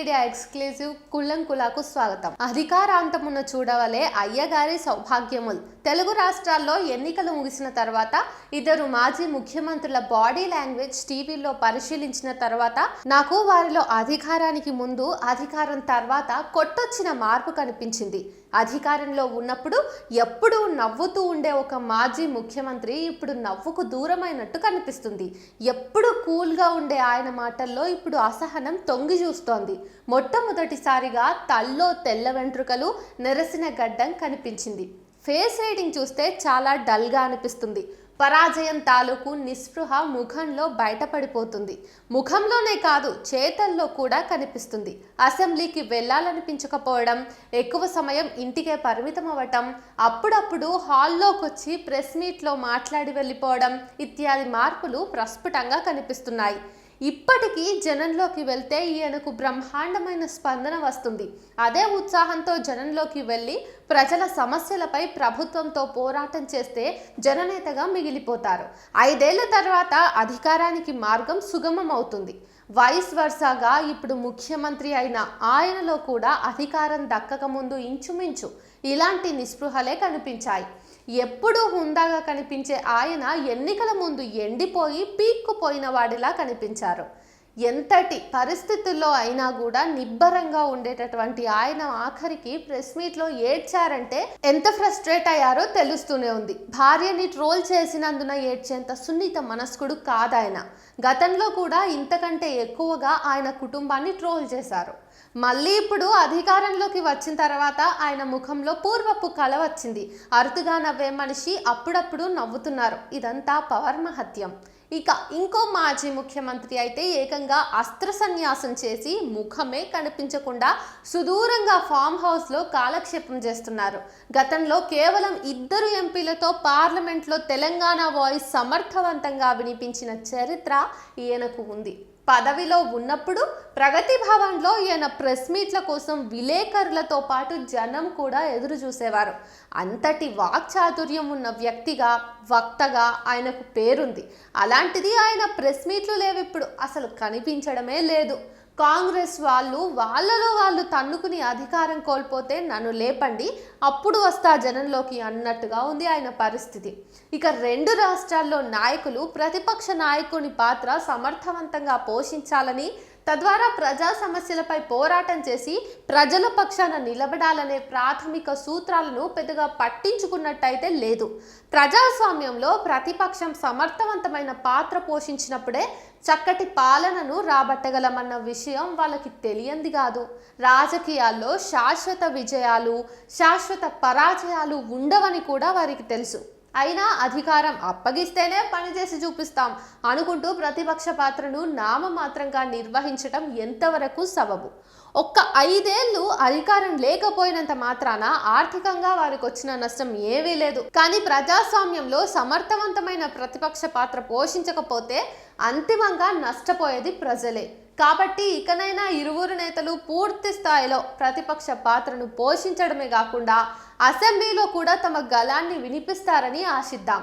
Media exclusive కుల్లంకులకు స్వాగతం. అధికారాంతమున చూడవలే అయ్యగారి సౌభాగ్యములు. తెలుగు రాష్ట్రాల్లో ఎన్నికలు ముగిసిన తర్వాత ఇద్దరు మాజీ ముఖ్యమంత్రుల బాడీ లాంగ్వేజ్ టీవీలో పరిశీలించిన తర్వాత నాకు వారిలో అధికారానికి ముందు, అధికారం తర్వాత కొట్టొచ్చిన మార్పు కనిపించింది. అధికారంలో ఉన్నప్పుడు ఎప్పుడూ నవ్వుతూ ఉండే ఒక మాజీ ముఖ్యమంత్రి ఇప్పుడు నవ్వుకు దూరమైనట్టు కనిపిస్తుంది. ఎప్పుడు కూల్గా ఉండే ఆయన మాటల్లో ఇప్పుడు అసహనం తొంగి చూస్తోంది. మొట్టమొదటిసారిగా తల్లో తెల్ల వెంట్రుకలు, నెరసిన గడ్డం కనిపించింది. ఫేస్ రీడింగ్ చూస్తే చాలా డల్గా అనిపిస్తుంది. పరాజయం తాలూకు నిస్పృహ ముఖంలో బయటపడిపోతుంది. ముఖంలోనే కాదు, చేతల్లో కూడా కనిపిస్తుంది. అసెంబ్లీకి వెళ్ళాలనిపించకపోవడం, ఎక్కువ సమయం ఇంటికే పరిమితం అవ్వటం, అప్పుడప్పుడు హాల్లోకి వచ్చి ప్రెస్ మీట్లో మాట్లాడి వెళ్ళిపోవడం ఇత్యాది మార్పులు ప్రస్ఫుటంగా కనిపిస్తున్నాయి. ఇప్పటికీ జనంలోకి వెళ్తే ఈయనకు బ్రహ్మాండమైన స్పందన వస్తుంది. అదే ఉత్సాహంతో జనంలోకి వెళ్ళి ప్రజల సమస్యలపై ప్రభుత్వంతో పోరాటం చేస్తే జననేతగా మిగిలిపోతారు. 5 ఏళ్ల తర్వాత అధికారానికి మార్గం సుగమం అవుతుంది. వైస్ వర్సాగా ఇప్పుడు ముఖ్యమంత్రి అయిన ఆయనలో కూడా అధికారం దక్కక ముందు ఇంచుమించు ఇలాంటి నిస్పృహలే కనిపించాయి. ఎప్పుడూ హుందాగా కనిపించే ఆయన ఎన్నికల ముందు ఎండిపోయి పీక్కుపోయిన వాడిలా కనిపించారు. ఎంతటి పరిస్థితుల్లో అయినా కూడా నిబ్బరంగా ఉండేటటువంటి ఆయన ఆఖరికి ప్రెస్ మీట్లో ఏడ్చారంటే ఎంత ఫ్రస్ట్రేట్ అయ్యారో తెలుస్తూనే ఉంది. భార్యని ట్రోల్ చేసినందున ఏడ్చేంత సున్నిత మనస్కుడు కాదాయన. గతంలో కూడా ఇంతకంటే ఎక్కువగా ఆయన కుటుంబాన్ని ట్రోల్ చేశారు. మళ్ళీ ఇప్పుడు అధికారంలోకి వచ్చిన తర్వాత ఆయన ముఖంలో పూర్వపు కళ వచ్చింది. అరుదుగా నవ్వే మనిషి అప్పుడప్పుడు నవ్వుతున్నారు. ఇదంతా పవర్ మహత్యం. ఇక ఇంకో మాజీ ముఖ్యమంత్రి అయితే ఏకంగా అస్త్ర సన్యాసం చేసి ముఖమే కనిపించకుండా సుదూరంగా ఫామ్ హౌస్లో కాలక్షేపం చేస్తున్నారు. గతంలో కేవలం 2 ఎంపీలతో పార్లమెంట్లో తెలంగాణ వాయిస్ సమర్థవంతంగా వినిపించిన చరిత్ర ఈయనకు ఉంది. పదవిలో ఉన్నప్పుడు ప్రగతి భవన్లో ఈయన ప్రెస్ మీట్ల కోసం విలేకరులతో పాటు జనం కూడా ఎదురు చూసేవారు. అంతటి వాక్చాతుర్యం ఉన్న వ్యక్తిగా, వక్తగా ఆయనకు పేరుంది. అలాంటిది ఆయన ప్రెస్ మీట్లు లేవిప్పుడు, అసలు కనిపించడమే లేదు. కాంగ్రెస్ వాళ్ళలో వాళ్ళు తన్నుకుని అధికారం కోల్పోతే నన్ను లేపండి, అప్పుడు వస్తా జనంలోకి అన్నట్టుగా ఉంది ఆయన పరిస్థితి. ఇక 2 రాష్ట్రాల్లో నాయకులు ప్రతిపక్ష నాయకుని పాత్ర సమర్థవంతంగా పోషించాలని, తద్వారా ప్రజా సమస్యలపై పోరాటం చేసి ప్రజల పక్షాన నిలబడాలనే ప్రాథమిక సూత్రాలను పెద్దగా పట్టించుకున్నట్టయితే లేదు. ప్రజాస్వామ్యంలో ప్రతిపక్షం సమర్థవంతమైన పాత్ర పోషించినప్పుడే చక్కటి పాలనను రాబట్టగలమన్న విషయం వాళ్ళకి తెలియంది కాదు. రాజకీయాల్లో శాశ్వత విజయాలు, శాశ్వత పరాజయాలు ఉండవని కూడా వారికి తెలుసు. అయినా అధికారం అప్పగిస్తేనే పనిచేసి చూపిస్తాం అనుకుంటూ ప్రతిపక్ష పాత్రను నామమాత్రంగా నిర్వహించడం ఎంతవరకు సబబు? ఒక్క 5 ఏళ్ళు అధికారం లేకపోయినంత మాత్రాన ఆర్థికంగా వారికి వచ్చిన నష్టం ఏమీ లేదు. కానీ ప్రజాస్వామ్యంలో సమర్థవంతమైన ప్రతిపక్ష పాత్ర పోషించకపోతే అంతిమంగా నష్టపోయేది ప్రజలే. కాబట్టి ఇకనైనా ఇరువురు నేతలు పూర్తి స్థాయిలో ప్రతిపక్ష పాత్రను పోషించడమే కాకుండా అసెంబ్లీలో కూడా తమ గళాన్ని వినిపిస్తారని ఆశిద్దాం.